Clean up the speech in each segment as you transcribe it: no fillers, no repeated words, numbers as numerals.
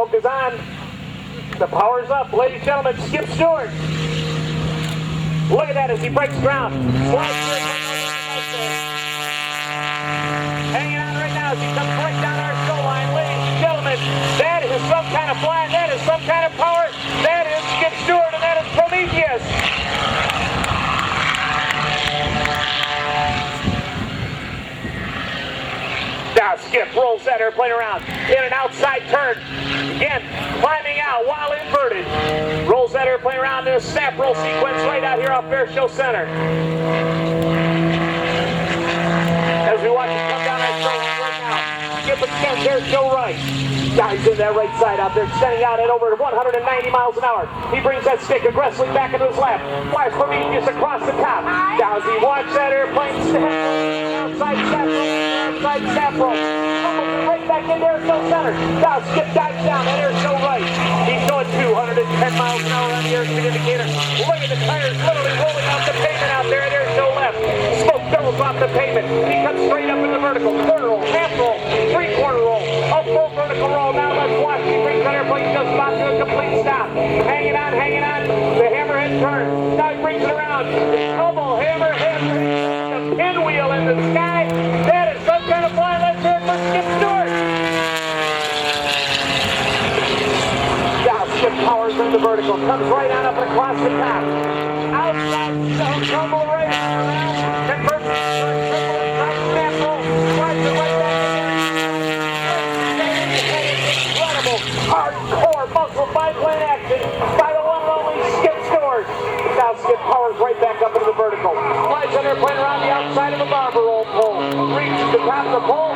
Smoke is on. The power's up. Ladies and gentlemen, Skip Stewart. Look at that as he breaks ground. Hanging on right now as he comes right down our show line. Ladies and gentlemen, that is some kind of flying. That is some kind of power. That is Skip Stewart, and that is Prometheus. Now Skip rolls that airplane around in an outside turn. Again, climbing out while inverted. Rolls that airplane around in a snap roll sequence right out here off Airshow Center. As we watch it come down our show right now, Skip extends Airshow right. Guys in that right side out there, extending out at over 190 miles an hour. He brings that stick aggressively back into his lap. Flies Prometheus across the top. Now as he watches that airplane snap roll, outside snap roll, outside snap roll. Tumbles right back into Airshow Center. Now Skip dives down at Airshow right. He's going 210 miles an hour on the airspeed indicator. Look at the tires literally rolling off the pavement out there at Airshow left. Smoke billows off the pavement. He comes straight up in the vertical. Quarter roll, half roll, three-quarter roll, a full vertical roll. Now let's watch. He brings that airplane just about to a complete stop. Hanging on, hanging on. The hammerhead turn. Now he brings it around. Double hammerhead. The pinwheel in the sky. That is some kind of flying. Let's hear it for Skip Stewart. Now Skip powers in the vertical. Comes right on up and across the top. Outside, tumble right around. Converts it to a triple right snap roll. Slides it right back in there. Incredible, hardcore muscle biplane action by the one and only Skip Stewart. Now Skip powers right back up into the vertical. Flies an airplane around the outside of the barber roll pole. Reaches the top of the pole.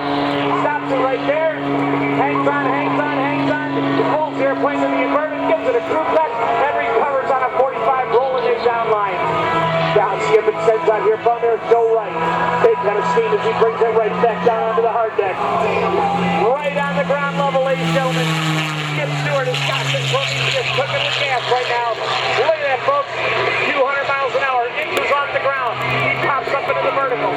Stops it right there. Hangs on, hangs on, hangs on. Pulls the airplane to the inverted. Gives it a crew cut and recovers on a 45 rolling it down line. Down Skip and sends out here from there, go right. Big kind of steam as he brings it right back down onto the hard deck. Right on the ground level, ladies and gentlemen. Skip Stewart has got this Prometheus cooking with gas right now. Look at that, folks. 200 miles an hour, inches off the ground. He pops up into the vertical.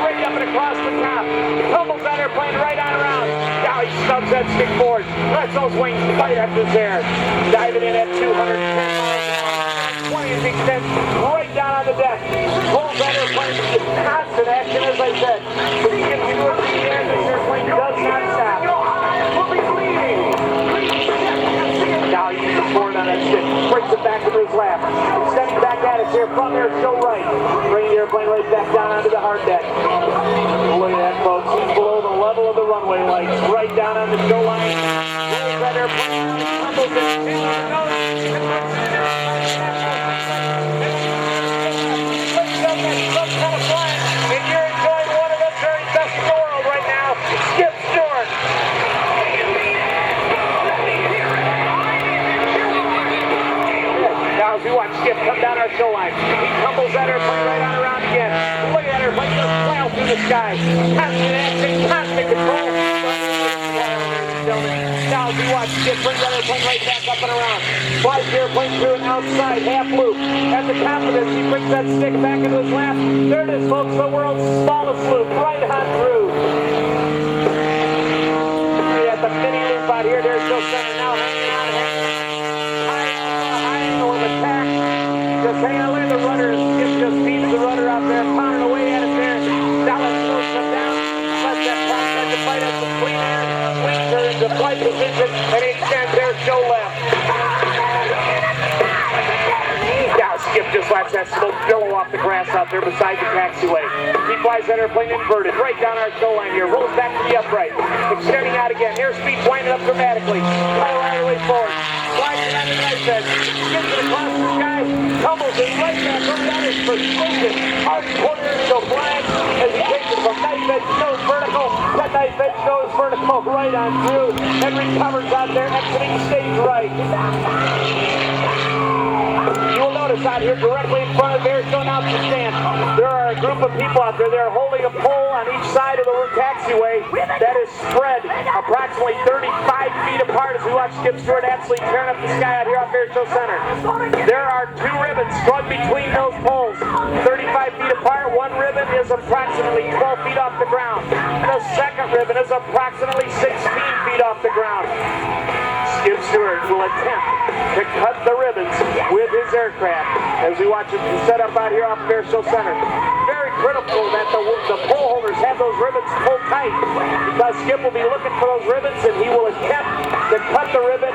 Straight up and across the top. Tumbles that airplane right on around. Now he stubs that stick forward. Lets those wings fight up his air. Diving in at 210 miles an hour. 20 as he extends right down on the deck. Pulls that airplane with constant action, as I said. But he gets into the air, this airplane does not stop. Now he uses forward on that stick. Brings it back into his lap. Extending back at us here from Airshow right. Bringing the airplane right back down onto the hard deck. Look at that, folks. He's below the level of the runway lights. Right down on the show line. Rolls that airplane. Tumbles it into the nose. Some kind of flying, and you're enjoying one of the very best in the world right now, Skip Stewart. Now as we watch Skip come down our show line, he tumbles that airplane right on around again. Look at that airplane just fly through the sky. Constant action, constant control. Now as we watch Skip bring that airplane right back up and around. Flies the airplane through an outside half loop. At the top of this, he brings that stick back into his lap. There it is, folks, the world's smallest loop, right on through. We got the mini loop out here. There's Airshow Center now hanging on, hanging on. High angle of attack. Just hanging on, look at the rudder. Skip just feeds the rudder out there, pounding away at it there. Now let's slow come down. Let that prop start to fight up some clean air. Wings are into flight position, and he extends Airshow left. Skip just lets that smoke billow off the grass out there beside the taxiway. He flies that airplane inverted right down our show line here. Rolls back to the upright. Extending out again. Airspeed winding up dramatically. Power all the way forward. Flies it on the knife edge. Gets it across the sky. Tumbles it right back over on his precision. Hard-corner aerial flag as he takes it from knife edge nose vertical. That knife edge nose vertical right on through. And recovers out there exiting stage right. You will notice out here directly in front of Airshow announcer stand, there are a group of people out there. They're holding a pole on each side of the taxiway that is spread approximately 35 feet apart as we watch Skip Stewart absolutely tearing up the sky out here off Airshow Center. There are two ribbons strung between those poles, 35 feet apart. One ribbon is approximately 12 feet off the ground. The second ribbon is approximately 16 feet off the ground. Skip Stewart will attempt to cut the ribbons with his aircraft as we watch him set up out here off of Airshow Center. Very critical that the pole holders have those ribbons pulled tight, because Skip will be looking for those ribbons and he will attempt to cut the ribbon,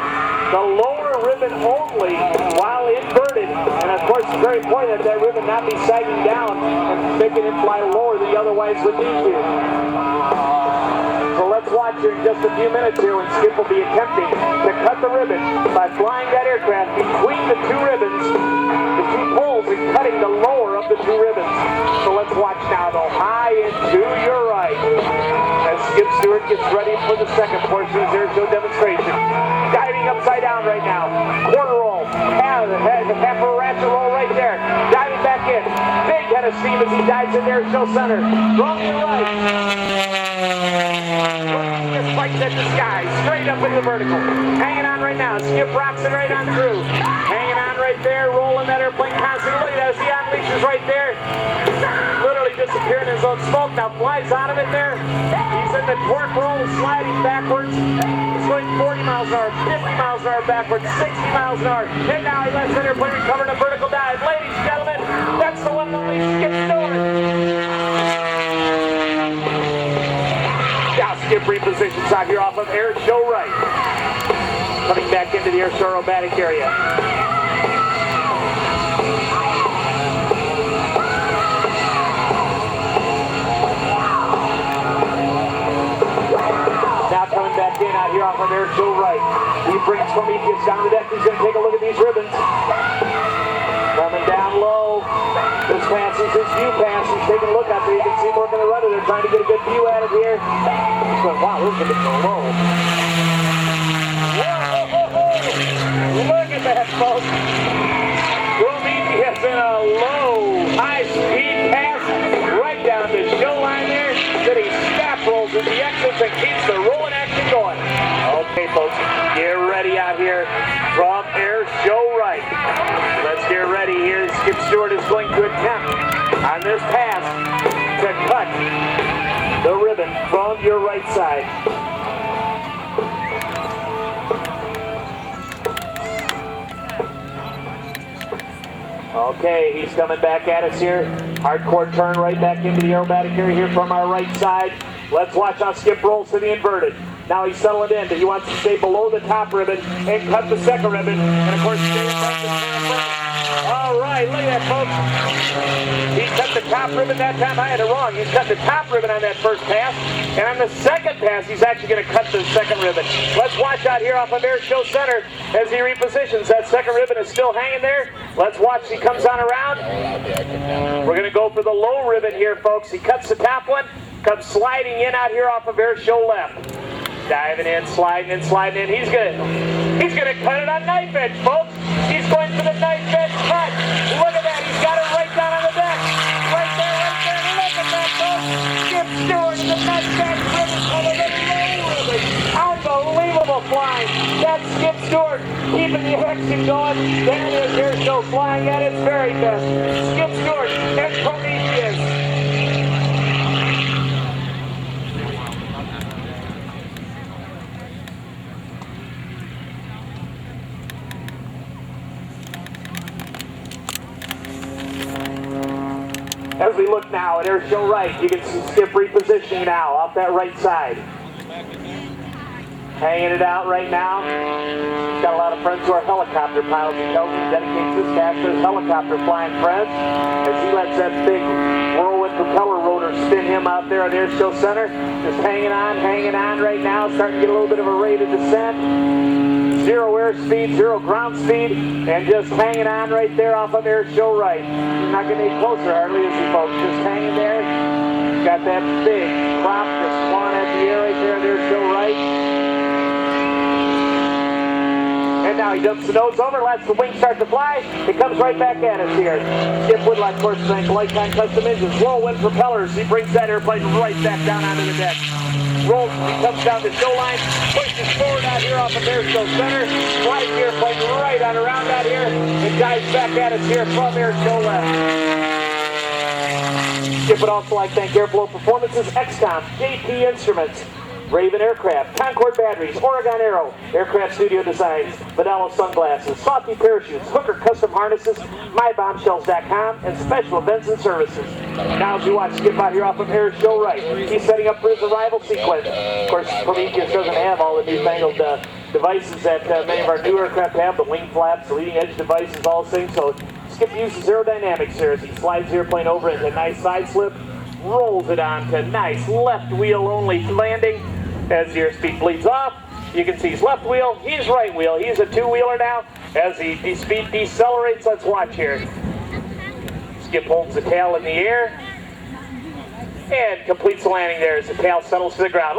the lower ribbon only, while inverted. And of course, it's very important that that ribbon not be sagging down and making him fly lower than he otherwise would need to. So let's watch here in just a few minutes here when Skip will be attempting to cut the ribbon by flying that aircraft between the two ribbons, the two poles, and cutting the lower of the two ribbons. So let's watch now, though. High and to your right as Skip Stewart gets ready for the second portion of his airshow demonstration. Diving upside down right now. Quarter roll. Half a ratchet roll right there. Diving back in. Big head of steam as he dives in Airshow Center. From your right. Just fights at the sky, straight up into the vertical. Hanging on right now. Skip rocks it right on through. Hanging on right there, rolling that airplane constantly. Look at that as he unleashes right there. Literally disappearing in his own smoke. Now flies out of it there. He's in the torque roll, sliding backwards. He's going 40 miles an hour, 50 miles an hour backwards, 60 miles an hour. And now he lets that airplane recover in a vertical dive. Ladies and gentlemen, that's the one and only Skip Stewart. Now Skip repositions out here off of Airshow right. Coming back into the Airshow aerobatic area. Now coming back in out here off of Airshow right. He brings Prometheus down the deck. He's going to take a look at these ribbons. Coming down low. This pass is his view pass. He's taking a look out there. You can see him working the rudder. They're trying to get a good view at it here. But wow, this is a bit low. Whoa! Look at that, folks. Prometheus in a low, high-speed pass right down the show line there. Then he snap rolls in the exits and keeps the rolling action going. Okay, folks, get ready out here from Airshow right. Let's get ready here. Skip Stewart is going to attempt on this pass to cut the ribbon from your right side. Okay, he's coming back at us here. Hardcore turn right back into the aerobatic area here from our right side. Let's watch how Skip rolls to the inverted. Now he's settling in, but he wants to stay below the top ribbon and cut the second ribbon. And of course, stay above the second ribbon. All right, look at that, folks. He cut the top ribbon that time. I had it wrong. He cut the top ribbon on that first pass. And on the second pass, he's actually going to cut the second ribbon. Let's watch out here off of Airshow Center as he repositions. That second ribbon is still hanging there. Let's watch. He comes on around. We're going to go for the low ribbon here, folks. He cuts the top one, comes sliding in out here off of Airshow left. Diving in, sliding in, sliding in. He's gonna cut it on knife edge, folks. He's going for the knife edge cut. Look at that. He's got it right down on the deck. Right there, right there. Look at that, folks. Skip Stewart, the knife edge ribbon over the low ribbon. Unbelievable flying. That's Skip Stewart keeping the action going. There it is. Airshow flying at its very best. Skip Stewart and Prometheus. As we look now at Airshow right, you can see Skip repositioning now off that right side. Hanging it out right now. He's got a lot of friends who are helicopter pilots. He tells me he dedicates this cast to his helicopter flying friends as he lets that big whirlwind propeller rotor spin him out there at Airshow Center. Just hanging on right now. Starting to get a little bit of a rate of descent. Zero airspeed, zero ground speed, and just hanging on right there off of Airshow right. He's not getting any closer hardly, is he, folks? Just hanging there. Got that big prop just flying at the air right there at Airshow right. And now he dumps the nose over, lets the wings start to fly. It comes right back at us here. Skip would like, of course, to thank Lifetime Custom Engines. Whirlwind propellers. He brings that airplane right back down onto the deck. Rolls, he comes down the show line, pushes forward out here off of Airshow Center, flies the airplane right on around out here, and dives back at us here from Airshow left. Skip would also like to thank Airflow Performances, XCOM, JP Instruments, Raven Aircraft, Concord Batteries, Oregon Aero, Aircraft Studio Designs, Vanilla Sunglasses, Softy Parachutes, Hooker Custom Harnesses, MyBombshells.com, and Special Events and Services. Now as you watch Skip out here off of Airshow Right, he's setting up for his arrival sequence. Of course, Prometheus doesn't have all the newfangled devices that many of our new aircraft have, the wing flaps, the leading edge devices, all those things. So Skip uses aerodynamics here as he slides the airplane over into a nice side slip, rolls it onto nice left wheel only landing. As the airspeed bleeds off, you can see he's left wheel, he's right wheel. He's a two-wheeler now. As the speed decelerates, let's watch here. Skip holds the tail in the air and completes the landing there as the tail settles to the ground.